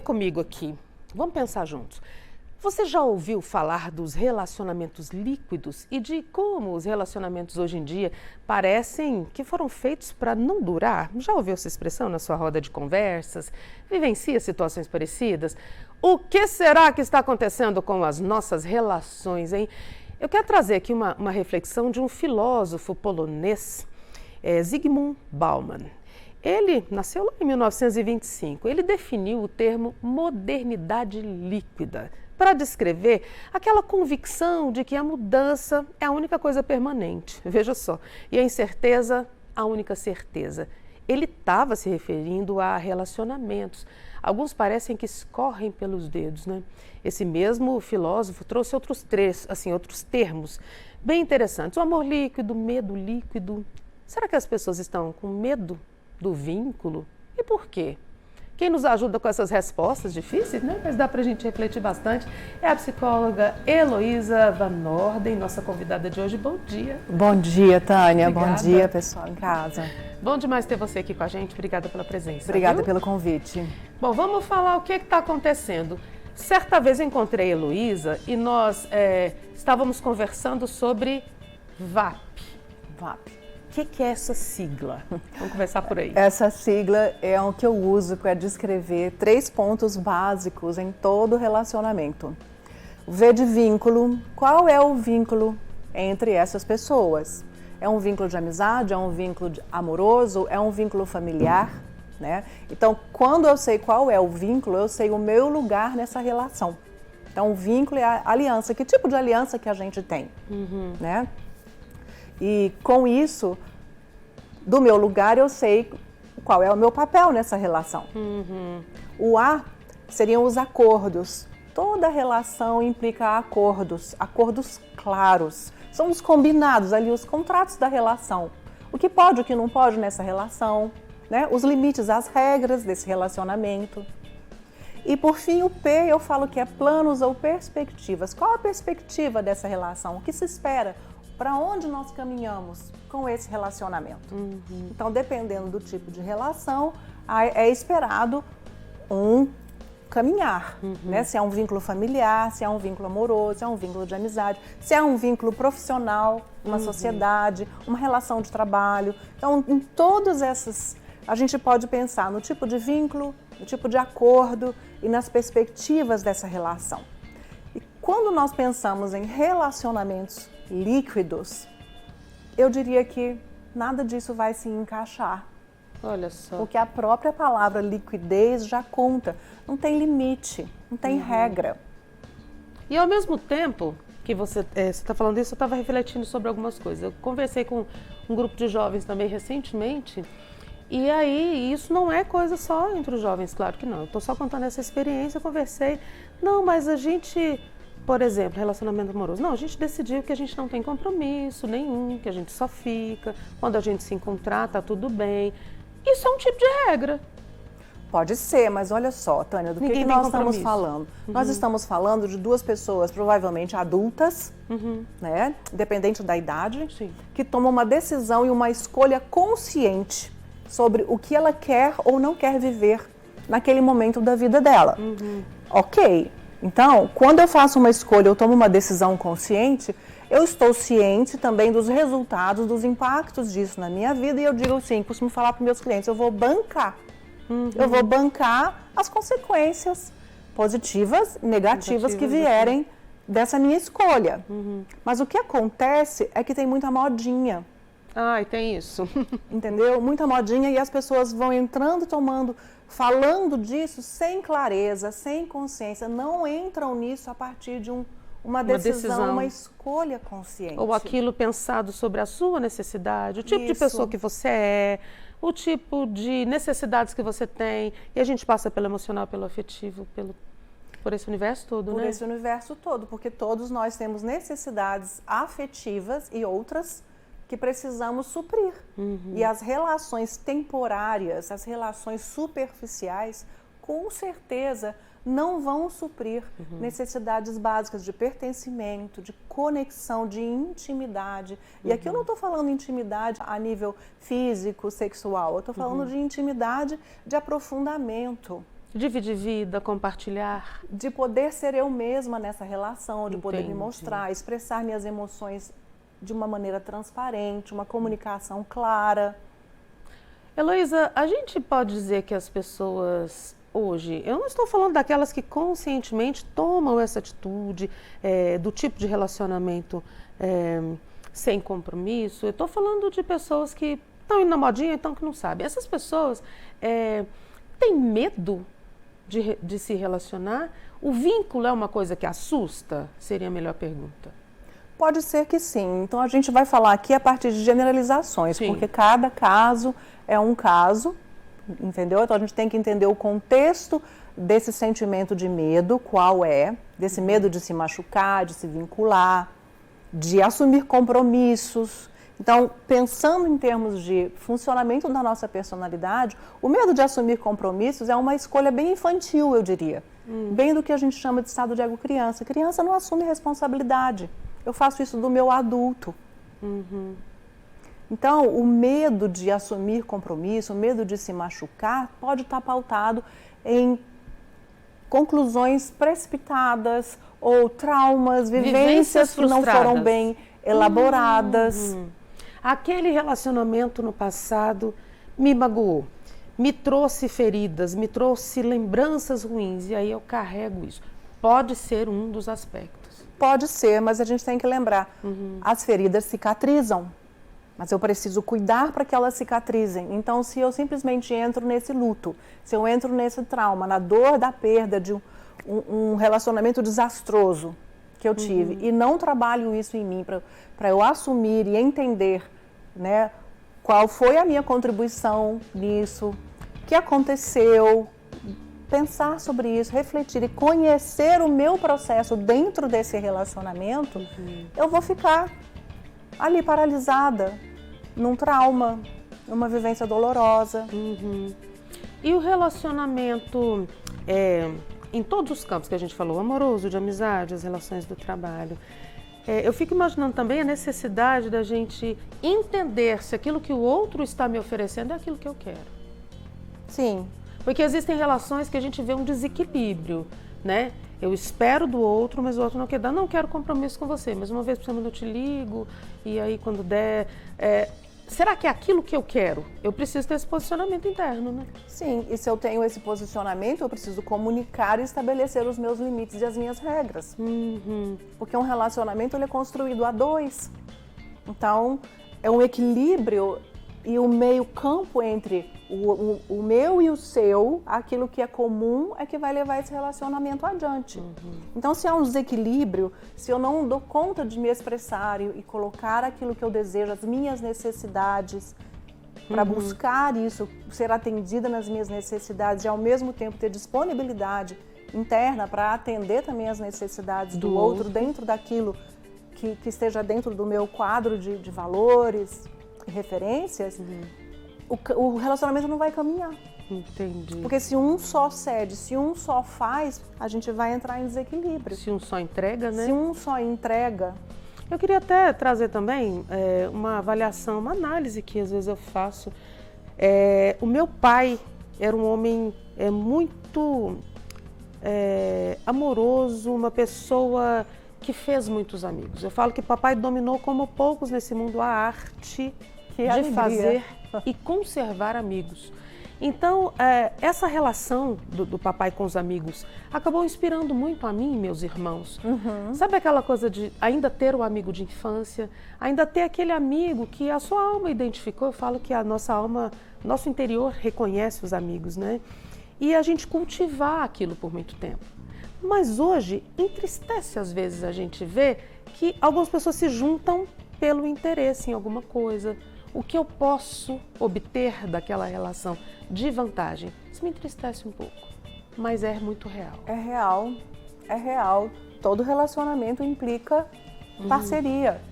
comigo aqui. Vamos pensar juntos. Você já ouviu falar dos relacionamentos líquidos e de como os relacionamentos hoje em dia parecem que foram feitos para não durar? Já ouviu essa expressão na sua roda de conversas? Vivencia situações parecidas? O que será que está acontecendo com as nossas relações, hein? Eu quero trazer aqui uma reflexão de um filósofo polonês, Zygmunt Bauman. Ele nasceu lá em 1925. Ele definiu o termo modernidade líquida para descrever aquela convicção de que a mudança é a única coisa permanente. Veja só, e a incerteza, a única certeza. Ele estava se referindo a relacionamentos. Alguns parecem que escorrem pelos dedos, né? Esse mesmo filósofo trouxe outros termos bem interessantes. O amor líquido, medo líquido. Será que as pessoas estão com medo do vínculo? E por quê? Quem nos ajuda com essas respostas difíceis, né? Mas dá para a gente refletir bastante, é a psicóloga Heloísa Van Norden, nossa convidada de hoje. Bom dia. Bom dia, Tânia. Obrigada. Bom dia, pessoal em casa. Bom demais ter você aqui com a gente. Obrigada pela presença. Obrigada pelo convite. Bom, vamos falar o que está acontecendo. Certa vez eu encontrei a Heloísa e nós estávamos conversando sobre VAP. VAP. O que é essa sigla? Vamos começar por aí. Essa sigla é o que eu uso para descrever 3 pontos básicos em todo relacionamento. O V de vínculo. Qual é o vínculo entre essas pessoas? É um vínculo de amizade? É um vínculo amoroso? É um vínculo familiar? Né? Então, quando eu sei qual é o vínculo, eu sei o meu lugar nessa relação. Então, o vínculo é a aliança. Que tipo de aliança que a gente tem? Né? E com isso, do meu lugar, eu sei qual é o meu papel nessa relação. O A seriam os acordos. Toda relação implica acordos, acordos claros. São os combinados ali, os contratos da relação. O que pode, o que não pode nessa relação, né? Os limites, as regras desse relacionamento. E por fim, o P, eu falo que é planos ou perspectivas. Qual a perspectiva dessa relação? O que se espera? Para onde nós caminhamos com esse relacionamento? Então, dependendo do tipo de relação, é esperado um caminhar, né? Se é um vínculo familiar, se é um vínculo amoroso, se é um vínculo de amizade, se é um vínculo profissional, uma sociedade, uma relação de trabalho. Então, em todas essas, a gente pode pensar no tipo de vínculo, no tipo de acordo e nas perspectivas dessa relação. E quando nós pensamos em relacionamentos líquidos, eu diria que nada disso vai se encaixar. Olha só. Porque a própria palavra liquidez já conta. Não tem limite, não tem regra. E ao mesmo tempo que você está falando isso, eu estava refletindo sobre algumas coisas. Eu conversei com um grupo de jovens também recentemente, e aí isso não é coisa só entre os jovens, claro que não. Eu estou só contando essa experiência, eu conversei. Não, mas a gente... Por exemplo, relacionamento amoroso. Não, a gente decidiu que a gente não tem compromisso nenhum, que a gente só fica. Quando a gente se encontrar, tá tudo bem. Isso é um tipo de regra. Pode ser, mas olha só, Tânia, do que nós estamos falando? Nós estamos falando de 2 pessoas, provavelmente adultas, né? Independente da idade, que tomam uma decisão e uma escolha consciente sobre o que ela quer ou não quer viver naquele momento da vida dela. Ok. Então, quando eu faço uma escolha, eu tomo uma decisão consciente, eu estou ciente também dos resultados, dos impactos disso na minha vida e eu digo assim, costumo falar para meus clientes, eu vou bancar. Eu vou bancar as consequências positivas e negativas que vierem dessa minha escolha. Mas o que acontece é que tem muita modinha. Ah, e tem isso. Entendeu? Muita modinha e as pessoas vão entrando, falando disso sem clareza, sem consciência, não entram nisso a partir de uma decisão, uma escolha consciente. Ou aquilo pensado sobre a sua necessidade, o tipo de pessoa que você é, o tipo de necessidades que você tem. E a gente passa pelo emocional, pelo afetivo, por esse universo todo, né? Por esse universo todo, porque todos nós temos necessidades afetivas e outras que precisamos suprir. E as relações temporárias, as relações superficiais, com certeza não vão suprir necessidades básicas de pertencimento, de conexão, de intimidade. E aqui eu não estou falando intimidade a nível físico, sexual, eu estou falando de intimidade, de aprofundamento, Dividir vida, compartilhar. De poder ser eu mesma nessa relação, de poder me Entendi. mostrar, expressar minhas emoções de uma maneira transparente, uma comunicação clara. Heloísa, a gente pode dizer que as pessoas hoje, eu não estou falando daquelas que conscientemente tomam essa atitude, do tipo de relacionamento sem compromisso, eu estou falando de pessoas que estão indo na modinha, então que não sabem. Essas pessoas têm medo de se relacionar? O vínculo é uma coisa que assusta? Seria a melhor pergunta. Pode ser que sim. Então a gente vai falar aqui a partir de generalizações, Sim. porque cada caso é um caso, entendeu? Então a gente tem que entender o contexto desse sentimento de medo, qual é, desse medo de se machucar, de se vincular, de assumir compromissos. Então, pensando em termos de funcionamento da nossa personalidade, o medo de assumir compromissos é uma escolha bem infantil, eu diria. Bem do que a gente chama de estado de ego criança. Criança não assume responsabilidade. Eu faço isso do meu adulto. Então, o medo de assumir compromisso, o medo de se machucar, pode estar pautado em conclusões precipitadas ou traumas, vivências que não foram bem elaboradas. Aquele relacionamento no passado me magoou, me trouxe feridas, me trouxe lembranças ruins e aí eu carrego isso. Pode ser um dos aspectos. Pode ser, mas a gente tem que lembrar, as feridas cicatrizam, mas eu preciso cuidar para que elas cicatrizem. Então, se eu simplesmente entro nesse luto, se eu entro nesse trauma, na dor da perda de um relacionamento desastroso que eu tive e não trabalho isso em mim para eu assumir e entender, né, qual foi a minha contribuição nisso, o que aconteceu, pensar sobre isso, refletir e conhecer o meu processo dentro desse relacionamento, eu vou ficar ali paralisada, num trauma, numa vivência dolorosa. E o relacionamento, em todos os campos que a gente falou, amoroso, de amizade, as relações do trabalho, eu fico imaginando também a necessidade da gente entender se aquilo que o outro está me oferecendo é aquilo que eu quero. Sim. Porque existem relações que a gente vê um desequilíbrio, né? Eu espero do outro, mas o outro não quer dar. Não quero compromisso com você, mas uma vez por semana eu te ligo, e aí quando der... será que é aquilo que eu quero? Eu preciso ter esse posicionamento interno, né? Sim, e se eu tenho esse posicionamento, eu preciso comunicar e estabelecer os meus limites e as minhas regras. Porque um relacionamento ele é construído a dois. Então, é um equilíbrio e o meio campo entre o meu e o seu, aquilo que é comum é que vai levar esse relacionamento adiante. Então, se há um desequilíbrio, se eu não dou conta de me expressar e colocar aquilo que eu desejo, as minhas necessidades, para buscar isso, ser atendida nas minhas necessidades e ao mesmo tempo ter disponibilidade interna para atender também as necessidades do outro dentro daquilo que esteja dentro do meu quadro de valores e referências, o relacionamento não vai caminhar. Entendi. Porque se um só cede, se um só faz, a gente vai entrar em desequilíbrio. Se um só entrega, né? Se um só entrega. Eu queria até trazer também uma avaliação, uma análise que às vezes eu faço. O meu pai era um homem muito amoroso, uma pessoa que fez muitos amigos. Eu falo que papai dominou como poucos nesse mundo a arte de fazer e conservar amigos. Então, essa relação do papai com os amigos acabou inspirando muito a mim e meus irmãos. Sabe aquela coisa de ainda ter o amigo de infância, ainda ter aquele amigo que a sua alma identificou? Eu falo que a nossa alma, nosso interior reconhece os amigos, né? E a gente cultivar aquilo por muito tempo. Mas hoje, entristece às vezes a gente ver que algumas pessoas se juntam pelo interesse em alguma coisa. O que eu posso obter daquela relação de vantagem? Isso me entristece um pouco, mas é muito real. É real, é real. Todo relacionamento implica parceria.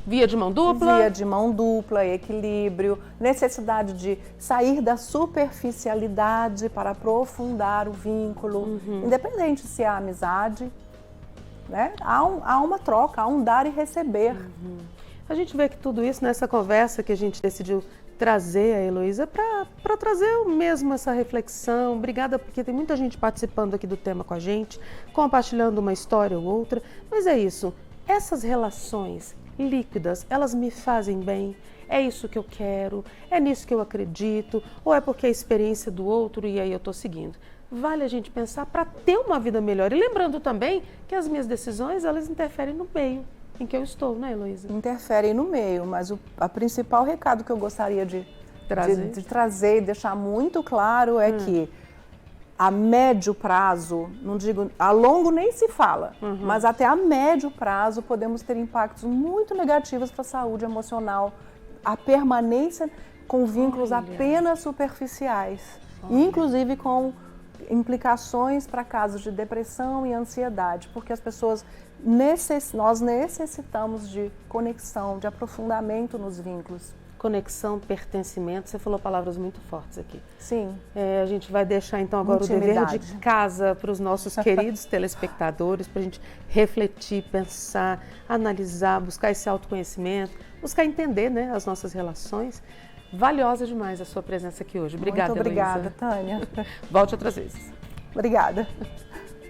Via de mão dupla? Via de mão dupla, equilíbrio, necessidade de sair da superficialidade para aprofundar o vínculo, independente se é amizade, né? Há uma troca, há um dar e receber. A gente vê que tudo isso nessa conversa que a gente decidiu trazer a Heloísa para trazer mesmo essa reflexão. Obrigada, porque tem muita gente participando aqui do tema com a gente, compartilhando uma história ou outra. Mas é isso, essas relações líquidas, elas me fazem bem? É isso que eu quero? É nisso que eu acredito? Ou é porque é a experiência do outro e aí eu estou seguindo? Vale a gente pensar para ter uma vida melhor. E lembrando também que as minhas decisões, elas interferem no meio em que eu estou, né, Heloísa? Interferem no meio, mas o principal recado que eu gostaria de trazer e deixar muito claro é que a médio prazo, não digo, a longo nem se fala, mas até a médio prazo podemos ter impactos muito negativos para a saúde emocional, a permanência com vínculos apenas superficiais, inclusive com implicações para casos de depressão e ansiedade, porque as pessoas nós necessitamos de conexão, de aprofundamento nos vínculos. Conexão, pertencimento, você falou palavras muito fortes aqui. Sim. A gente vai deixar então agora Intimidade. o dever de casa para os nossos queridos telespectadores, para a gente refletir, pensar, analisar, buscar esse autoconhecimento, buscar entender, né, as nossas relações. Valiosa demais a sua presença aqui hoje. Obrigada, Muito obrigada, Heloísa. Tânia. Volte outras vezes. Obrigada.